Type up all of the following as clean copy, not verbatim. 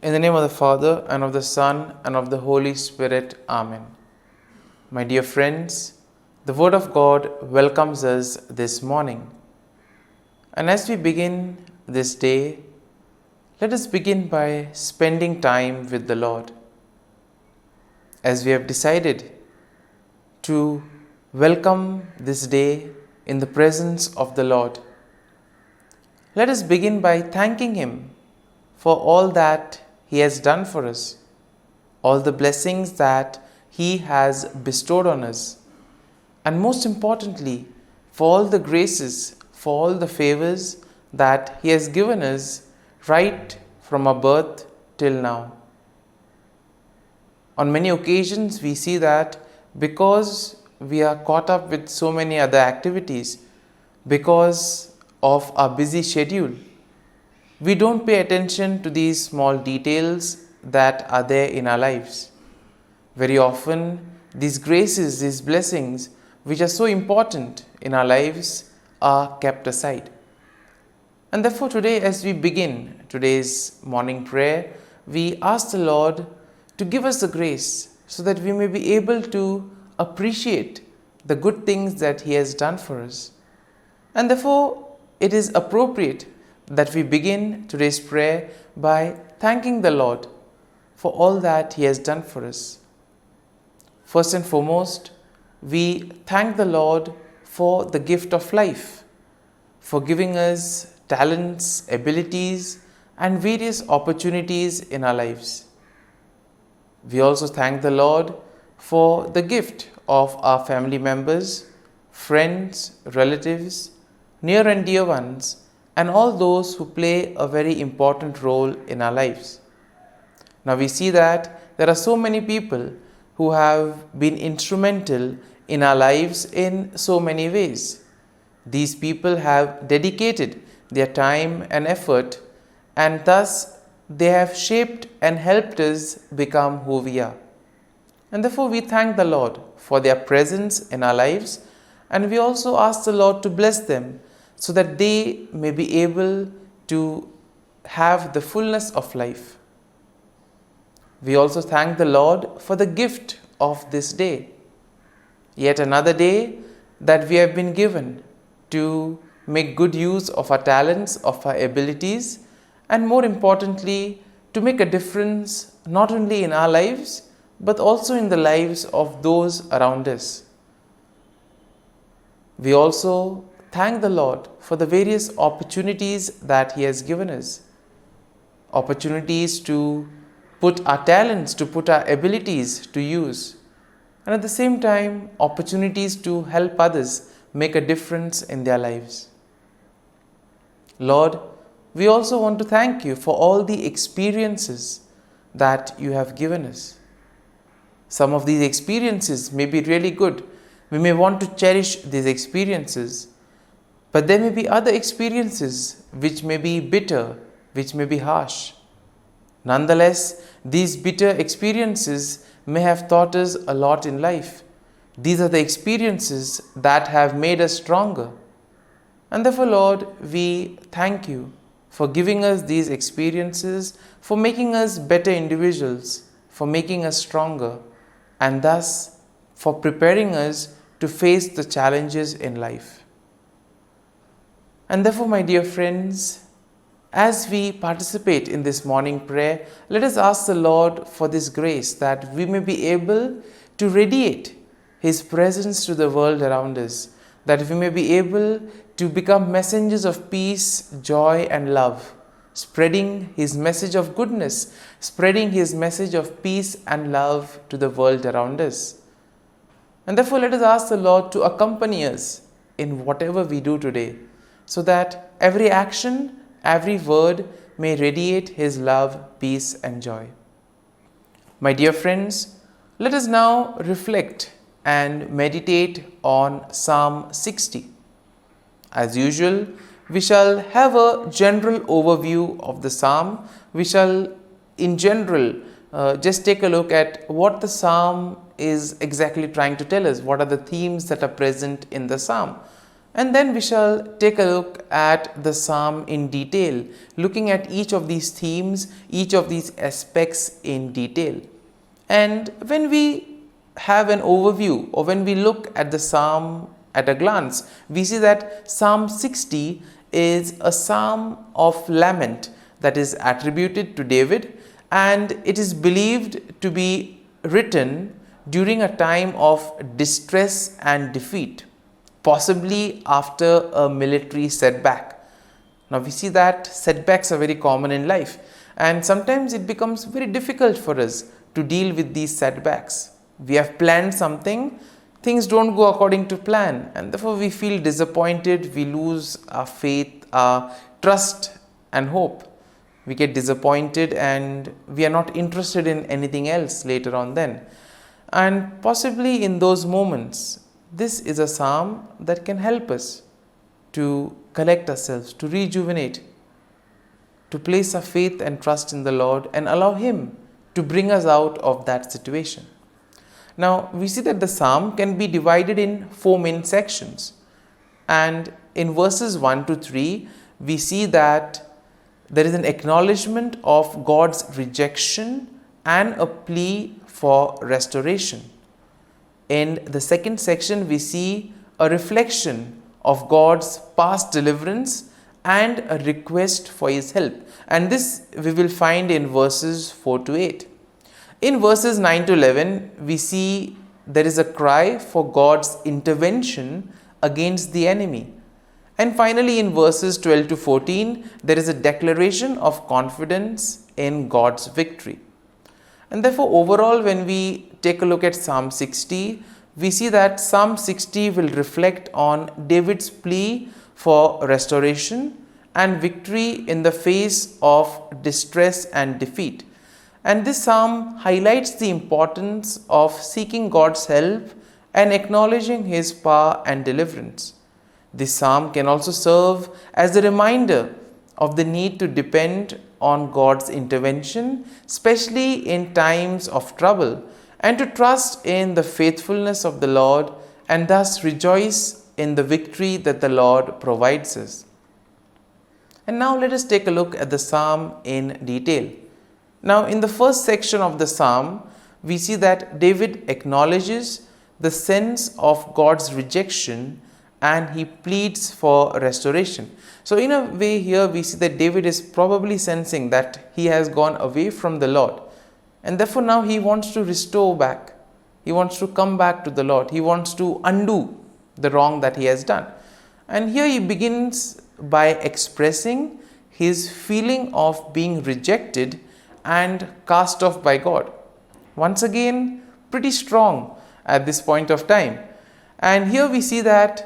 In the name of the Father, and of the Son, and of the Holy Spirit. Amen. My dear friends, the Word of God welcomes us this morning. And as we begin this day, let us begin by spending time with the Lord. As we have decided to welcome this day in the presence of the Lord, let us begin by thanking Him for all that He has done for us, all the blessings that He has bestowed on us, and most importantly, for all the graces, for all the favors that He has given us right from our birth till now. On many occasions, we see that because we are caught up with so many other activities, because of our busy schedule, we don't pay attention to these small details that are there in our lives. Very often, these graces, these blessings, which are so important in our lives, are kept aside. And therefore, today, as we begin today's morning prayer, we ask the Lord to give us the grace so that we may be able to appreciate the good things that He has done for us. And therefore, it is appropriate that we begin today's prayer by thanking the Lord for all that He has done for us. First and foremost, we thank the Lord for the gift of life, for giving us talents, abilities, and various opportunities in our lives. We also thank the Lord for the gift of our family members, friends, relatives, near and dear ones, and all those who play a very important role in our lives. Now we see that there are so many people who have been instrumental in our lives in so many ways. These people have dedicated their time and effort, and thus they have shaped and helped us become who we are. And therefore we thank the Lord for their presence in our lives, and we also ask the Lord to bless them so that they may be able to have the fullness of life. We also thank the Lord for the gift of this day, yet another day that we have been given to make good use of our talents, of our abilities, and more importantly, to make a difference not only in our lives, but also in the lives of those around us. We also thank the Lord for the various opportunities that He has given us. Opportunities to put our talents, to put our abilities to use. And at the same time, opportunities to help others make a difference in their lives. Lord, we also want to thank You for all the experiences that You have given us. Some of these experiences may be really good. We may want to cherish these experiences. But there may be other experiences which may be bitter, which may be harsh. Nonetheless, these bitter experiences may have taught us a lot in life. These are the experiences that have made us stronger. And therefore, Lord, we thank You for giving us these experiences, for making us better individuals, for making us stronger, and thus for preparing us to face the challenges in life. And therefore, my dear friends, as we participate in this morning prayer, let us ask the Lord for this grace that we may be able to radiate His presence to the world around us, that we may be able to become messengers of peace, joy, and love, spreading His message of goodness, spreading His message of peace and love to the world around us. And therefore, let us ask the Lord to accompany us in whatever we do today, so that every action, every word may radiate His love, peace, and joy. My dear friends, let us now reflect and meditate on Psalm 60. As usual, we shall have a general overview of the psalm. We shall, in general, just take a look at what the psalm is exactly trying to tell us. What are the themes that are present in the psalm? And then we shall take a look at the psalm in detail, looking at each of these themes, each of these aspects in detail. And when we have an overview, or when we look at the psalm at a glance, we see that Psalm 60 is a psalm of lament that is attributed to David, and it is believed to be written during a time of distress and defeat, possibly after a military setback. Now we see that setbacks are very common in life, and sometimes it becomes very difficult for us to deal with these setbacks. We have planned something, things don't go according to plan, and therefore we feel disappointed, we lose our faith, our trust and hope. We get disappointed and we are not interested in anything else later on then. And possibly in those moments, this is a psalm that can help us to collect ourselves, to rejuvenate, to place our faith and trust in the Lord and allow Him to bring us out of that situation. Now, we see that the psalm can be divided in 4 main sections. And in verses 1 to 3, we see that there is an acknowledgement of God's rejection and a plea for restoration. In the second section, we see a reflection of God's past deliverance and a request for His help. And this we will find in verses 4 to 8. In verses 9 to 11, we see there is a cry for God's intervention against the enemy. And finally, in verses 12 to 14, there is a declaration of confidence in God's victory. And therefore, overall, when we take a look at Psalm 60, we see that Psalm 60 will reflect on David's plea for restoration and victory in the face of distress and defeat. And this psalm highlights the importance of seeking God's help and acknowledging His power and deliverance. This psalm can also serve as a reminder of the need to depend on God's intervention, especially in times of trouble, and to trust in the faithfulness of the Lord and thus rejoice in the victory that the Lord provides us. And now let us take a look at the psalm in detail. Now, in the first section of the psalm, we see that David acknowledges the sense of God's rejection and he pleads for restoration. So in a way here we see that David is probably sensing that he has gone away from the Lord, and therefore now he wants to restore back. He wants to come back to the Lord. He wants to undo the wrong that he has done. And here he begins by expressing his feeling of being rejected and cast off by God. Once again, pretty strong at this point of time. And here we see that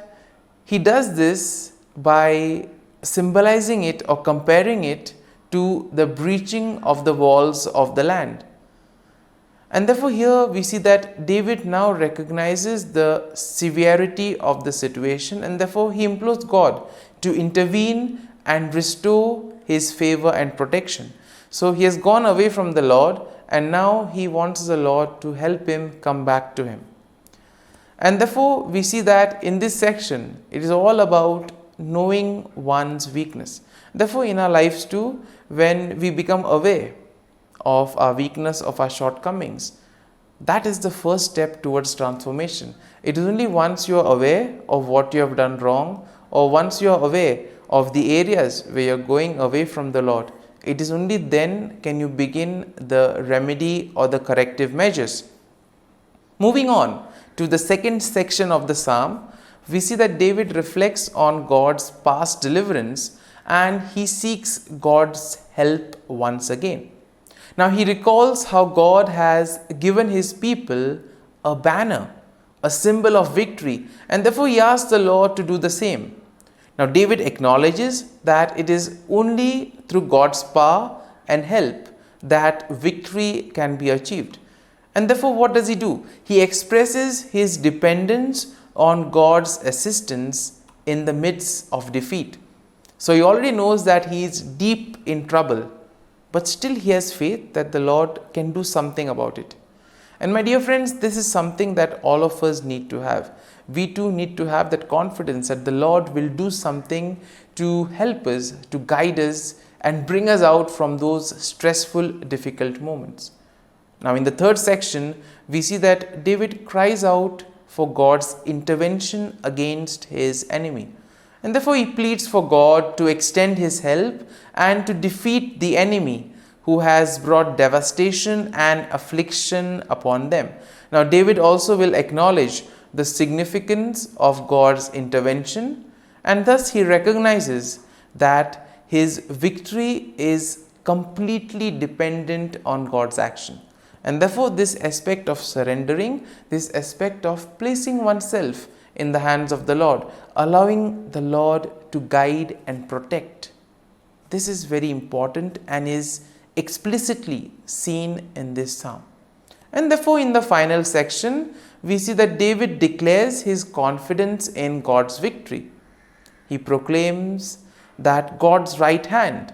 he does this by symbolizing it or comparing it to the breaching of the walls of the land. And therefore here we see that David now recognizes the severity of the situation, and therefore he implores God to intervene and restore his favor and protection. So he has gone away from the Lord, and now he wants the Lord to help him come back to him. And therefore we see that in this section it is all about knowing one's weakness. Therefore in our lives too, when we become aware of our weakness, of our shortcomings, that is the first step towards transformation. It is only once you are aware of what you have done wrong, or once you are aware of the areas where you are going away from the Lord, it is only then can you begin the remedy or the corrective measures. Moving on to the second section of the psalm, we see that David reflects on God's past deliverance and he seeks God's help once again. Now he recalls how God has given his people a banner, a symbol of victory, and therefore he asks the Lord to do the same. Now David acknowledges that it is only through God's power and help that victory can be achieved. And therefore what does he do? He expresses his dependence on God's assistance in the midst of defeat. So he already knows that he is deep in trouble, but still he has faith that the Lord can do something about it. And my dear friends, this is something that all of us need to have. We too need to have that confidence that the Lord will do something to help us, to guide us, and bring us out from those stressful, difficult moments. Now, in the third section, we see that David cries out for God's intervention against his enemy. And therefore, he pleads for God to extend his help and to defeat the enemy who has brought devastation and affliction upon them. Now, David also will acknowledge the significance of God's intervention, and thus he recognizes that his victory is completely dependent on God's action. And therefore, this aspect of surrendering, this aspect of placing oneself in the hands of the Lord, allowing the Lord to guide and protect, this is very important and is explicitly seen in this psalm. And therefore, in the final section, we see that David declares his confidence in God's victory. He proclaims that God's right hand,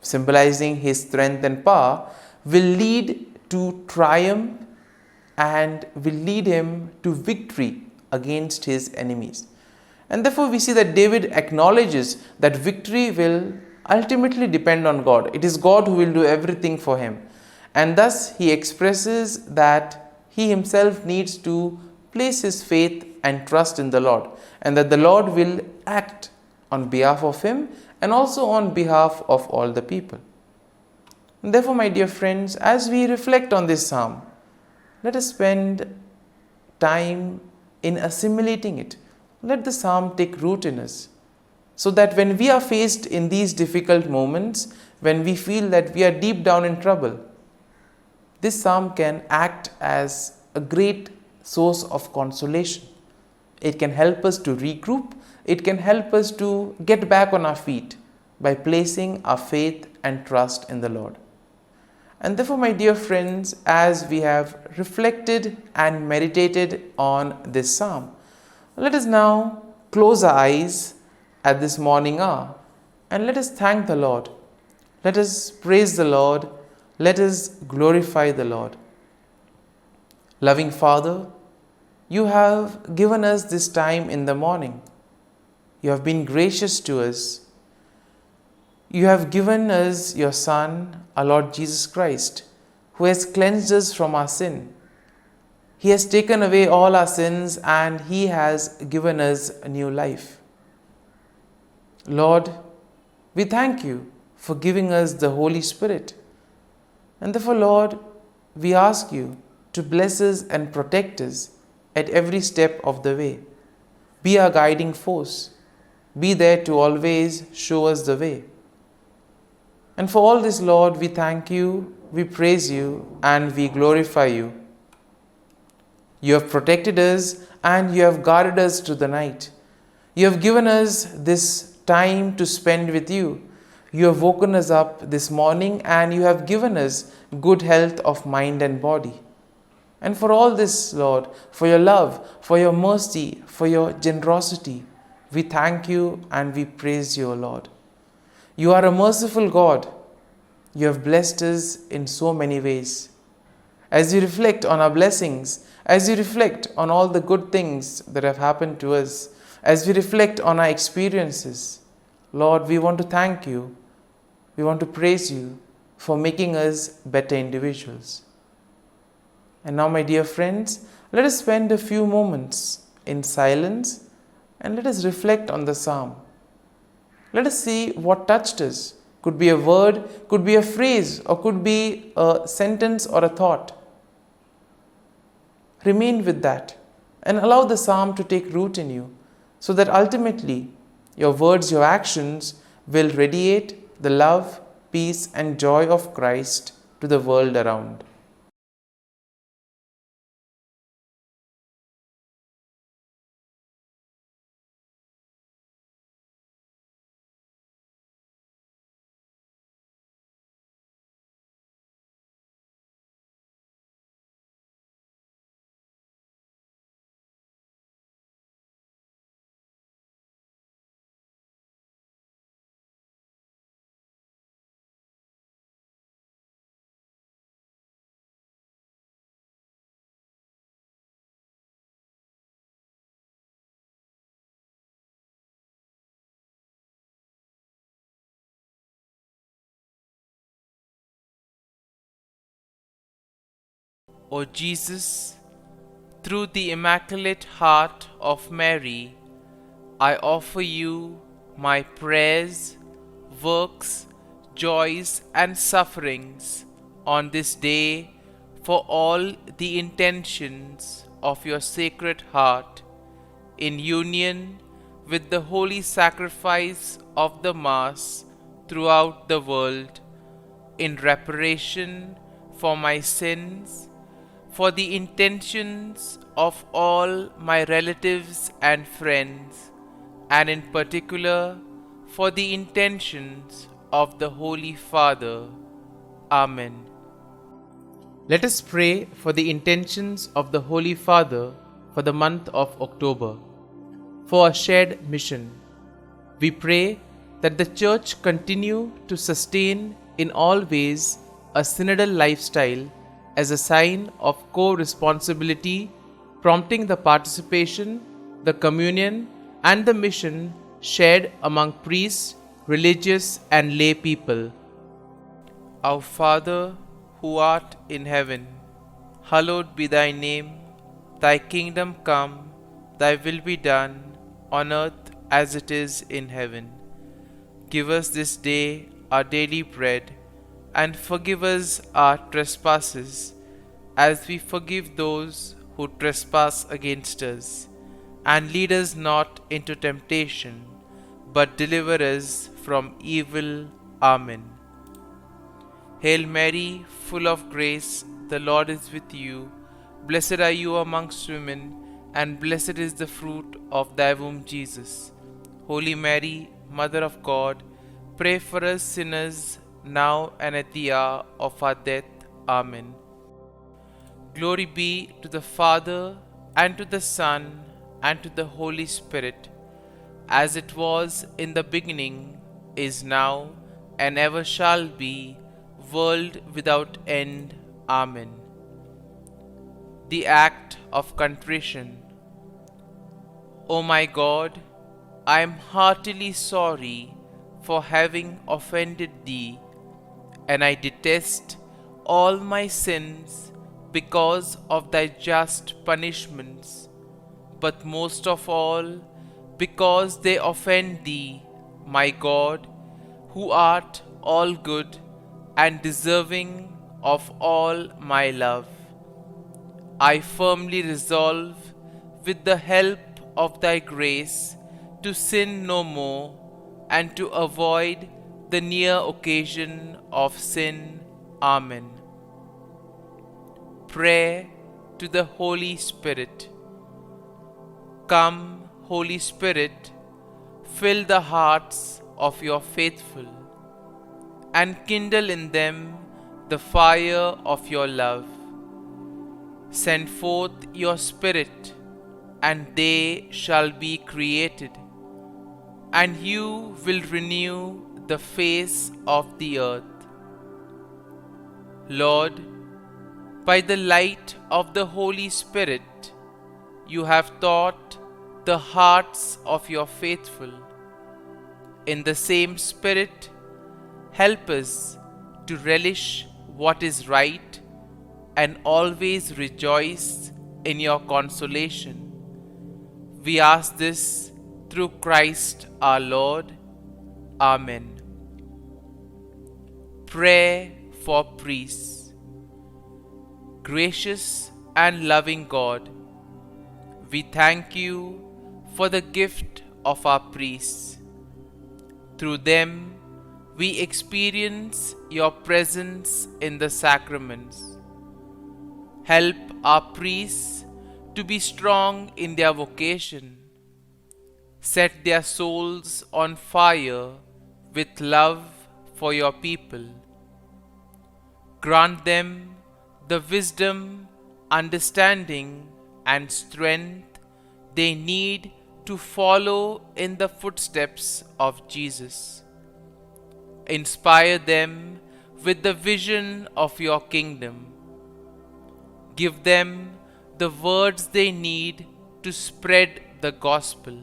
symbolizing his strength and power, will lead to triumph and will lead him to victory against his enemies. And therefore, we see that David acknowledges that victory will ultimately depend on God. It is God who will do everything for him. And thus, he expresses that he himself needs to place his faith and trust in the Lord, and that the Lord will act on behalf of him and also on behalf of all the people. And therefore, my dear friends, as we reflect on this psalm, let us spend time in assimilating it. Let the psalm take root in us, so that when we are faced in these difficult moments, when we feel that we are deep down in trouble, this psalm can act as a great source of consolation. It can help us to regroup. It can help us to get back on our feet by placing our faith and trust in the Lord. And therefore, my dear friends, as we have reflected and meditated on this psalm, let us now close our eyes at this morning hour and let us thank the Lord. Let us praise the Lord. Let us glorify the Lord. Loving Father, you have given us this time in the morning. You have been gracious to us. You have given us your Son, our Lord Jesus Christ, who has cleansed us from our sin. He has taken away all our sins and He has given us a new life. Lord, we thank you for giving us the Holy Spirit. And therefore, Lord, we ask you to bless us and protect us at every step of the way. Be our guiding force. Be there to always show us the way. And for all this, Lord, we thank you, we praise you, and we glorify you. You have protected us and you have guarded us through the night. You have given us this time to spend with you. You have woken us up this morning and you have given us good health of mind and body. And for all this, Lord, for your love, for your mercy, for your generosity, we thank you and we praise you, Lord. You are a merciful God. You have blessed us in so many ways. As we reflect on our blessings, as we reflect on all the good things that have happened to us, as we reflect on our experiences, Lord, we want to thank you. We want to praise you for making us better individuals. And now, my dear friends, let us spend a few moments in silence and let us reflect on the psalm. Let us see what touched us. Could be a word, could be a phrase, or could be a sentence or a thought. Remain with that and allow the psalm to take root in you, so that ultimately your words, your actions will radiate the love, peace, and joy of Christ to the world around. O Jesus, through the Immaculate Heart of Mary, I offer you my prayers, works, joys, and sufferings on this day for all the intentions of your Sacred Heart, in union with the holy sacrifice of the Mass throughout the world, in reparation for my sins, for the intentions of all my relatives and friends, and in particular for the intentions of the Holy Father. Amen. Let us pray for the intentions of the Holy Father for the month of October. For a shared mission, we pray that the Church continue to sustain in all ways a synodal lifestyle as a sign of co-responsibility, prompting the participation, the communion, and the mission shared among priests, religious, and lay people. Our Father, who art in heaven, hallowed be thy name. Thy kingdom come, thy will be done, on earth as it is in heaven. Give us this day our daily bread, and forgive us our trespasses, as we forgive those who trespass against us. And lead us not into temptation, but deliver us from evil. Amen. Hail Mary, full of grace, the Lord is with you. Blessed are you amongst women, and blessed is the fruit of thy womb, Jesus. Holy Mary, Mother of God, pray for us sinners, now and at the hour of our death. Amen. Glory be to the Father, and to the Son, and to the Holy Spirit, as it was in the beginning, is now, and ever shall be, world without end. Amen. The Act of Contrition. O my God, I am heartily sorry for having offended Thee, and I detest all my sins because of Thy just punishments, but most of all because they offend Thee, my God, who art all good and deserving of all my love. I firmly resolve, with the help of Thy grace, to sin no more, and to avoid the near occasion of sin. Amen. Prayer to the Holy Spirit. Come, Holy Spirit, fill the hearts of your faithful, and kindle in them the fire of your love. Send forth your Spirit, and they shall be created, and you will renew the face of the earth. Lord, by the light of the Holy Spirit, you have taught the hearts of your faithful. In the same Spirit, help us to relish what is right and always rejoice in your consolation. We ask this through Christ our Lord. Amen. Prayer for priests. Gracious and loving God, we thank you for the gift of our priests. Through them, we experience your presence in the sacraments. Help our priests to be strong in their vocation. Set their souls on fire with love for your people. Grant them the wisdom, understanding, and strength they need to follow in the footsteps of Jesus. Inspire them with the vision of your kingdom. Give them the words they need to spread the gospel.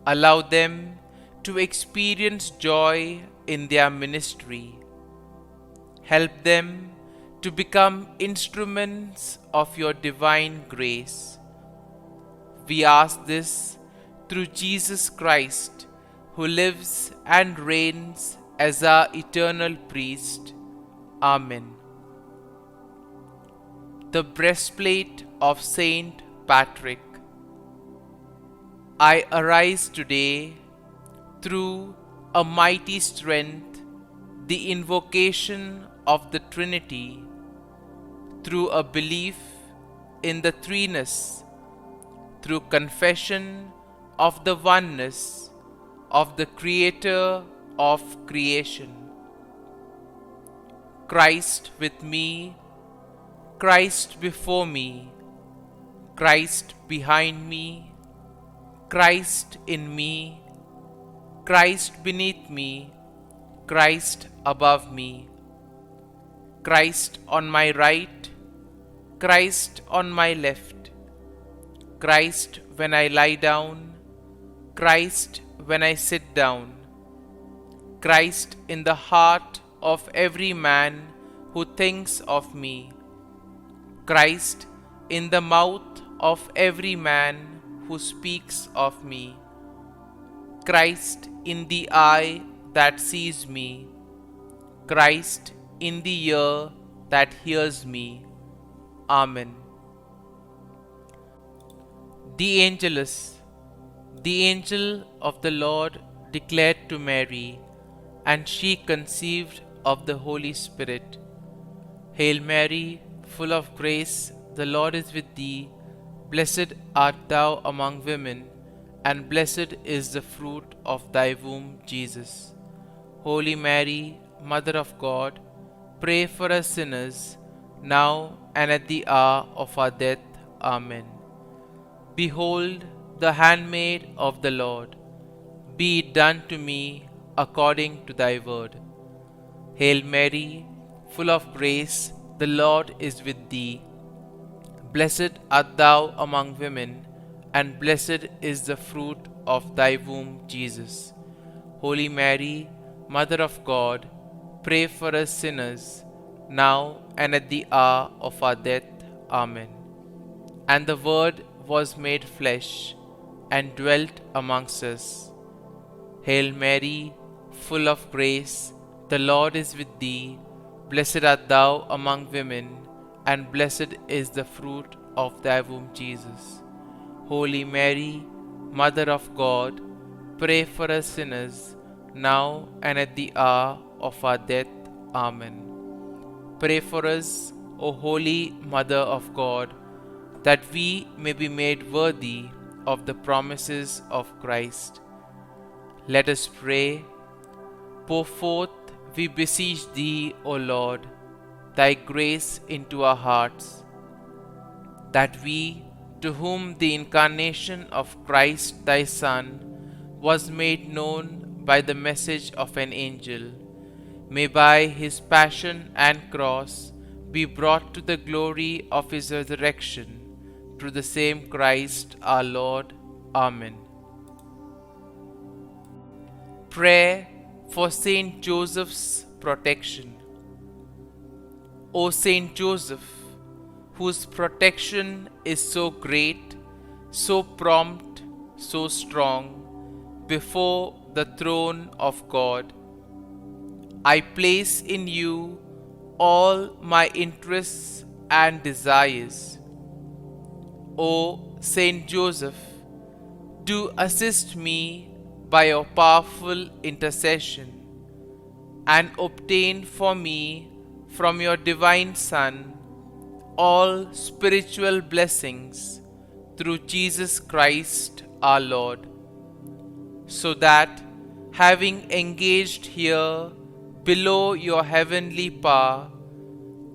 Allow them to experience joy in their ministry. Help them to become instruments of your divine grace. We ask this through Jesus Christ, who lives and reigns as our eternal priest. Amen. The breastplate of Saint Patrick. I arise today through a mighty strength, the invocation of the Trinity, through a belief in the threeness, through confession of the oneness of the Creator of creation. Christ with me, Christ before me, Christ behind me, Christ in me, Christ beneath me, Christ above me, Christ on my right, Christ on my left, Christ when I lie down, Christ when I sit down, Christ in the heart of every man who thinks of me, Christ in the mouth of every man who speaks of me, Christ in the eye that sees me, Christ in the ear that hears me. Amen. The Angelus. The angel of the Lord declared to Mary, and she conceived of the Holy Spirit. Hail Mary, full of grace, the Lord is with thee. Blessed art thou among women, and blessed is the fruit of thy womb, Jesus. Holy Mary, Mother of God, pray for us sinners, now and at the hour of our death. Amen. Behold, the handmaid of the Lord, be it done to me according to thy word. Hail Mary, full of grace, the Lord is with thee. Blessed art thou among women, and blessed is the fruit of thy womb, Jesus. Holy Mary, Mother of God, pray for us sinners, now and at the hour of our death. Amen. And the Word was made flesh, and dwelt amongst us. Hail Mary, full of grace, the Lord is with thee. Blessed art thou among women, and blessed is the fruit of thy womb, Jesus. Holy Mary, Mother of God, pray for us sinners, now and at the hour of our death. Amen. Pray for us, O Holy Mother of God, that we may be made worthy of the promises of Christ. Let us pray. Pour forth, we beseech thee, O Lord, thy grace into our hearts, that we, to whom the incarnation of Christ thy Son was made known by the message of an angel, may by his passion and cross be brought to the glory of his resurrection, through the same Christ our Lord. Amen. Prayer for Saint Joseph's protection. O Saint Joseph, whose protection is so great, so prompt, so strong, before the throne of God, I place in you all my interests and desires. O Saint Joseph, do assist me by your powerful intercession, and obtain for me from your divine Son all spiritual blessings through Jesus Christ our Lord, so that, having engaged here below your heavenly power,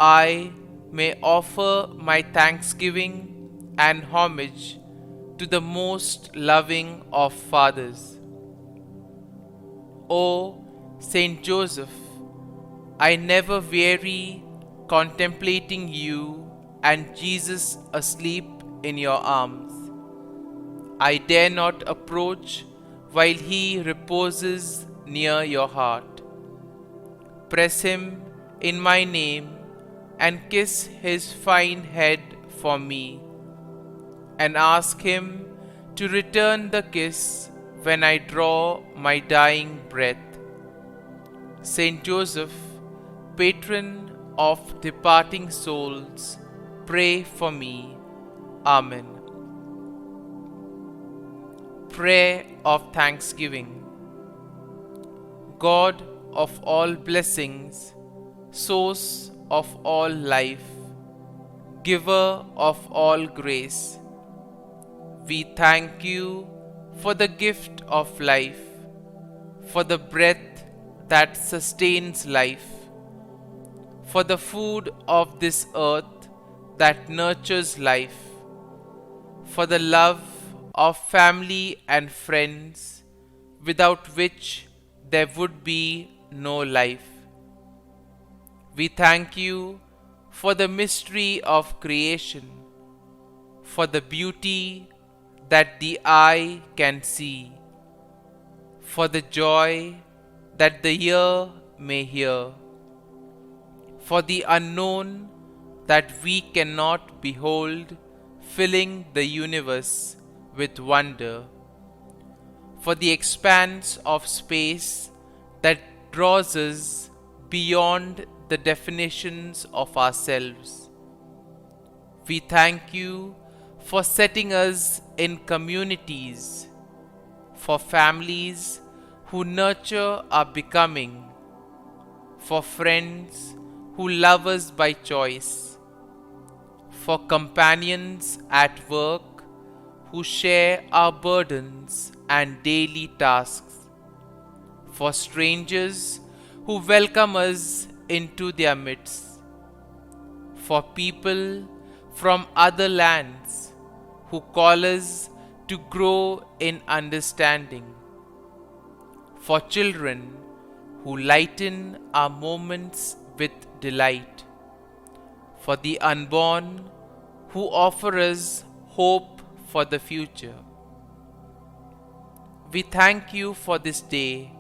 I may offer my thanksgiving and homage to the most loving of fathers. O Saint Joseph, I never weary contemplating you and Jesus asleep in your arms. I dare not approach while he reposes near your heart. Press him in my name and kiss his fine head for me, and ask him to return the kiss when I draw my dying breath. Saint Joseph, patron of departing souls, pray for me. Amen. Prayer of Thanksgiving. God of all blessings, source of all life, giver of all grace, we thank you for the gift of life, for the breath that sustains life, for the food of this earth that nurtures life, for the love of family and friends, without which there would be no life. We thank you for the mystery of creation, for the beauty that the eye can see, for the joy that the ear may hear, for the unknown that we cannot behold, filling the universe with wonder, for the expanse of space that draws us beyond the definitions of ourselves. We thank you for setting us in communities, for families who nurture our becoming, for friends who love us by choice, for companions at work who share our burdens and daily tasks, for strangers who welcome us into their midst, for people from other lands who call us to grow in understanding, for children who lighten our moments with delight, for the unborn who offer us hope for the future. We thank you for this day,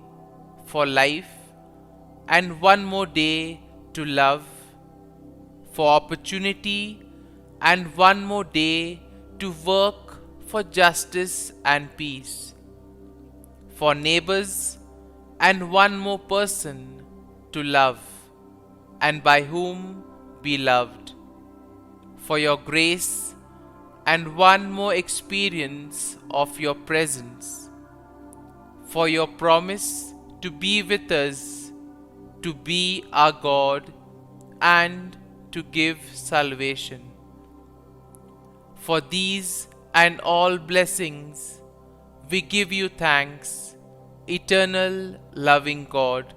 for life, and one more day to love, for opportunity, and one more day to work for justice and peace, for neighbors, and one more person to love, and by whom be loved, for your grace, and one more experience of your presence, for your promise to be with us, to be our God, and to give salvation. For these and all blessings, we give you thanks, eternal loving God.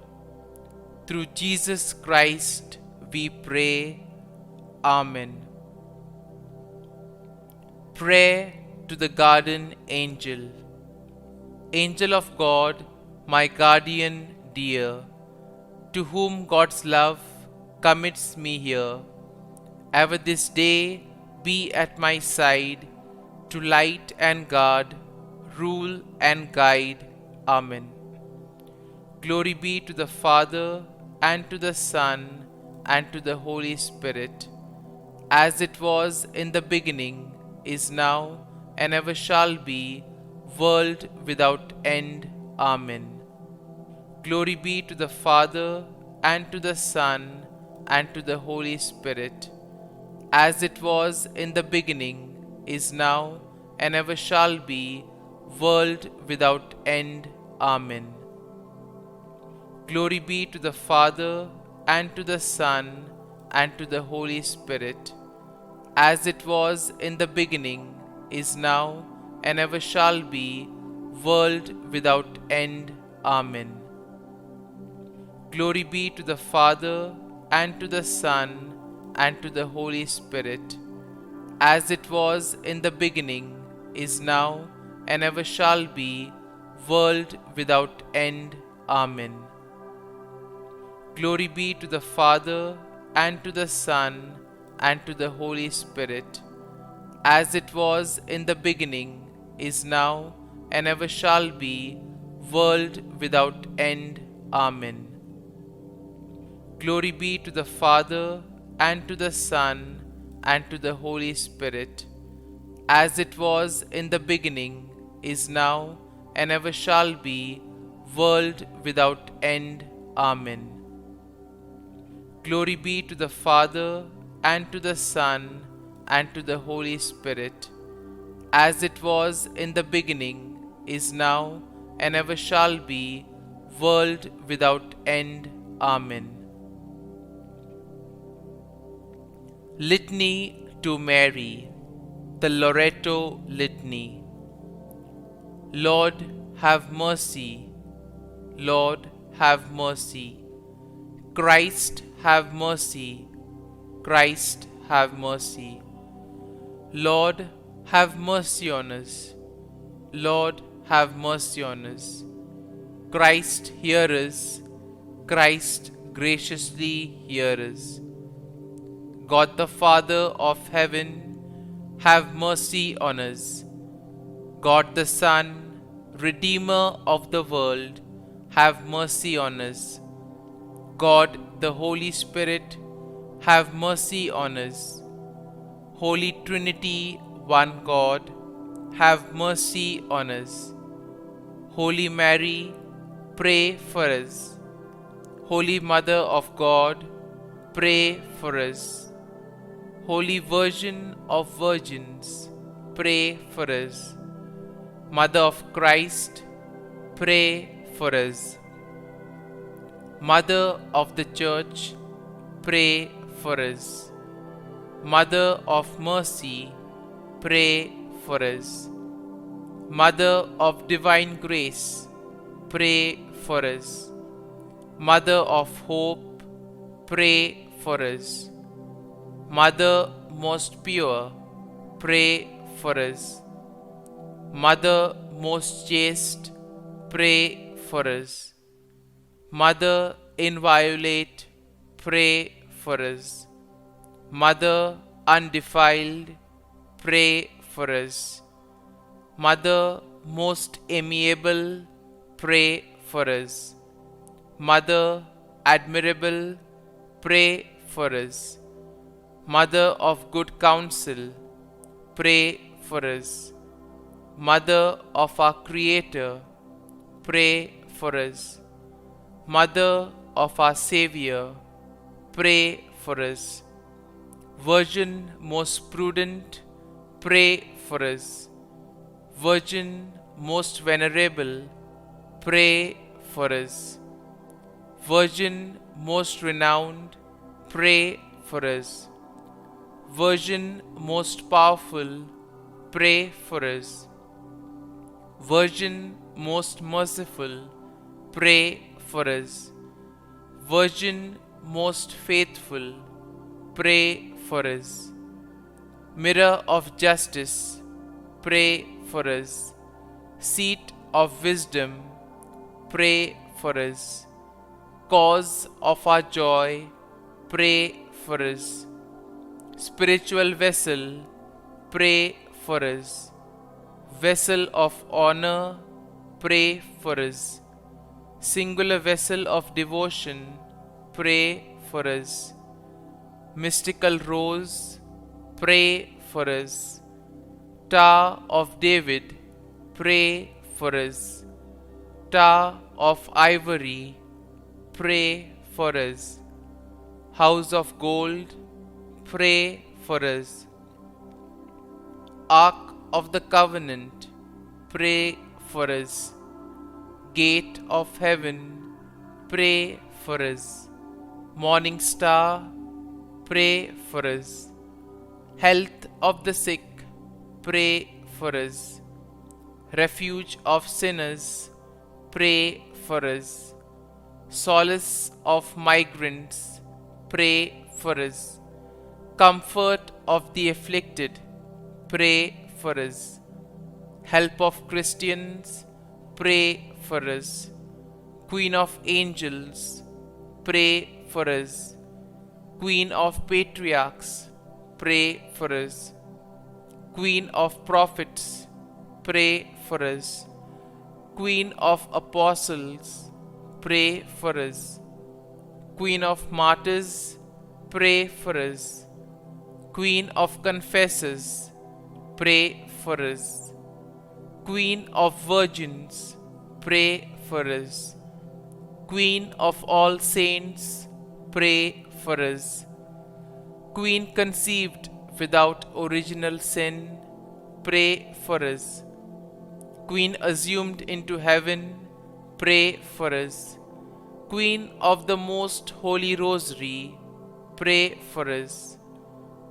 Through Jesus Christ we pray. Amen. Prayer to the Guardian Angel. Angel of God, my guardian dear, to whom God's love commits me here, ever this day be at my side, to light and guard, rule and guide. Amen. Glory be to the Father, and to the Son, and to the Holy Spirit, as it was in the beginning, is now, and ever shall be, world without end. Amen. Glory be to the Father, and to the Son, and to the Holy Spirit, as it was in the beginning, is now, and ever shall be, world without end. Amen. Glory be to the Father, and to the Son, and to the Holy Spirit, as it was in the beginning, is now, and ever shall be, world without end. Amen. Glory be to the Father, and to the Son, and to the Holy Spirit, as it was in the beginning, is now, and ever shall be, world without end. Amen. Glory be to the Father, and to the Son, and to the Holy Spirit, as it was in the beginning, is now, and ever shall be, world without end. Amen. Glory be to the Father, and to the Son, and to the Holy Spirit, as it was in the beginning, is now, and ever shall be, world without end. Amen. Glory be to the Father, and to the Son, and to the Holy Spirit, as it was in the beginning, is now, and ever shall be, world without end. Amen. Litany to Mary, the Loreto Litany. Lord, have mercy. Lord, have mercy. Christ, have mercy. Christ, have mercy. Lord, have mercy on us. Lord, have mercy on us. Christ, hear us. Christ, graciously hear us. God the Father of heaven, have mercy on us. God the Son, Redeemer of the world, have mercy on us. God the Holy Spirit, have mercy on us. Holy Trinity, one God, have mercy on us. Holy Mary, pray for us. Holy Mother of God, pray for us. Holy Virgin of Virgins, pray for us. Mother of Christ, pray for us. Mother of the Church, pray for us. Mother of Mercy, pray for us. Mother of Divine Grace, pray for us. Mother of Hope, pray for us. Mother most pure, pray for us. Mother most chaste, pray for us. Mother inviolate, pray for us. Mother undefiled, pray for us. Mother most amiable, pray for us. Mother admirable, pray for us. Mother of good counsel, pray for us. Mother of our Creator, pray for us. Mother of our Savior, pray for us. Virgin most prudent, pray for us. Virgin most venerable, pray for us. Virgin most renowned, pray for us. Virgin most powerful, pray for us. Virgin most merciful, pray for us. Virgin most faithful, pray for us. Mirror of justice, pray for us. Seat of wisdom, pray for us. Cause of our joy, pray for us. Spiritual vessel, pray for us. Vessel of honor, pray for us. Singular vessel of devotion, pray for us. Mystical rose, pray for us. Tower of David, pray for us. Tower of ivory, pray for us. House of gold, pray for us. Ark of the covenant, pray for us. Gate of heaven, pray for us. Morning star, pray for us. Health of the sick, pray for us. Refuge of sinners, pray for us. Solace of migrants, pray for us. Comfort of the afflicted, pray for us. Help of Christians, pray for us. Queen of angels, pray for us. Queen of patriarchs, pray for us. Queen of prophets, pray for us. Queen of apostles, pray for us. Queen of martyrs, pray for us. Queen of Confessors, pray for us. Queen of Virgins, pray for us. Queen of all saints, pray for us. Queen conceived without original sin, pray for us. Queen assumed into heaven, pray for us. Queen of the Most Holy Rosary, pray for us.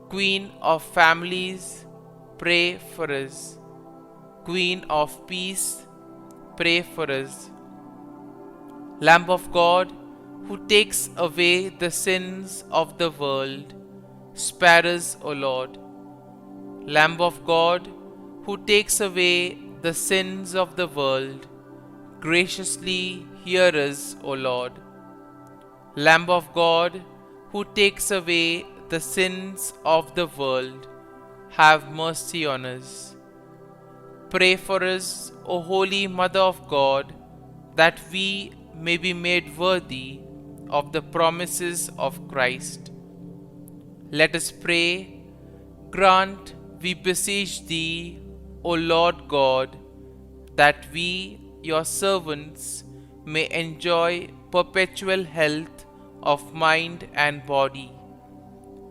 Queen of families, pray for us. Queen of peace, pray for us. Lamb of God, who takes away the sins of the world, spare us, O Lord. Lamb of God, who takes away the sins of the world, graciously hear us, O Lord. Lamb of God, who takes away the sins of the world, have mercy on us. Pray for us, O Holy Mother of God, that we may be made worthy of the promises of Christ. Let us pray. Grant, we beseech Thee, O Lord God, that we, Your servants, may enjoy perpetual health of mind and body,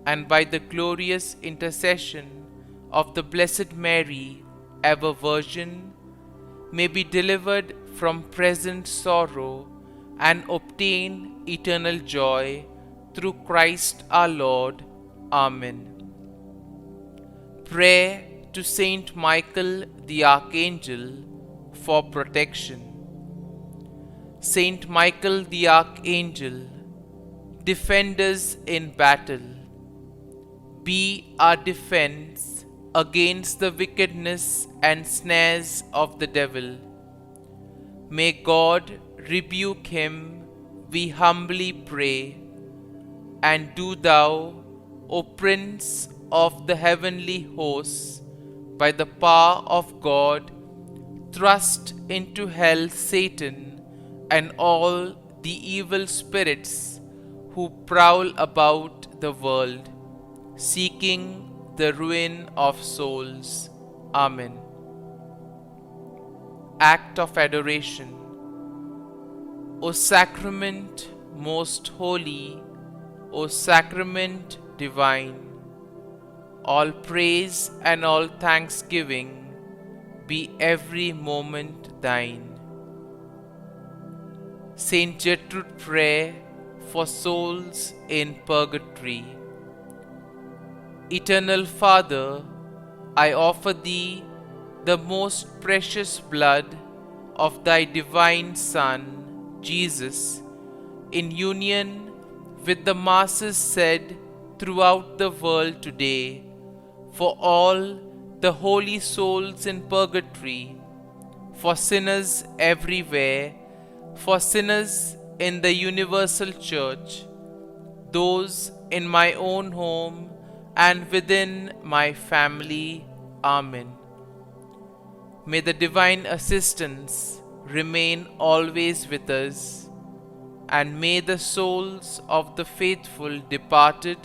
and by the glorious intercession of the Blessed Mary, ever Virgin, may be delivered from present sorrow and obtain eternal joy through Christ our Lord. Amen. Prayer to Saint Michael the Archangel for protection. Saint Michael the Archangel, defend us in battle. Be our defense against the wickedness and snares of the devil. May God rebuke him, we humbly pray. And do Thou, O Prince of the heavenly hosts, by the power of God, thrust into hell Satan and all the evil spirits who prowl about the world, seeking the ruin of souls. Amen. Act of Adoration. O Sacrament most holy, O Sacrament divine, all praise and all thanksgiving be every moment Thine. Saint Gertrude Prayer for souls in purgatory. Eternal Father, I offer Thee the most precious blood of Thy divine Son, Jesus, in union with the masses said throughout the world today, for all the holy souls in purgatory, for sinners everywhere, for sinners in the universal church, those in my own home and within my family. Amen. May the divine assistance remain always with us, and may the souls of the faithful departed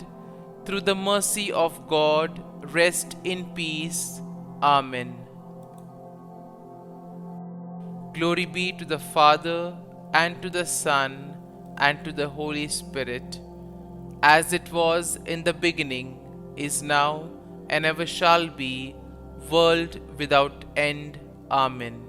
through the mercy of God rest in peace. Amen. Glory be to the Father, and to the Son, and to the Holy Spirit, as it was in the beginning, is now, and ever shall be, world without end. Amen.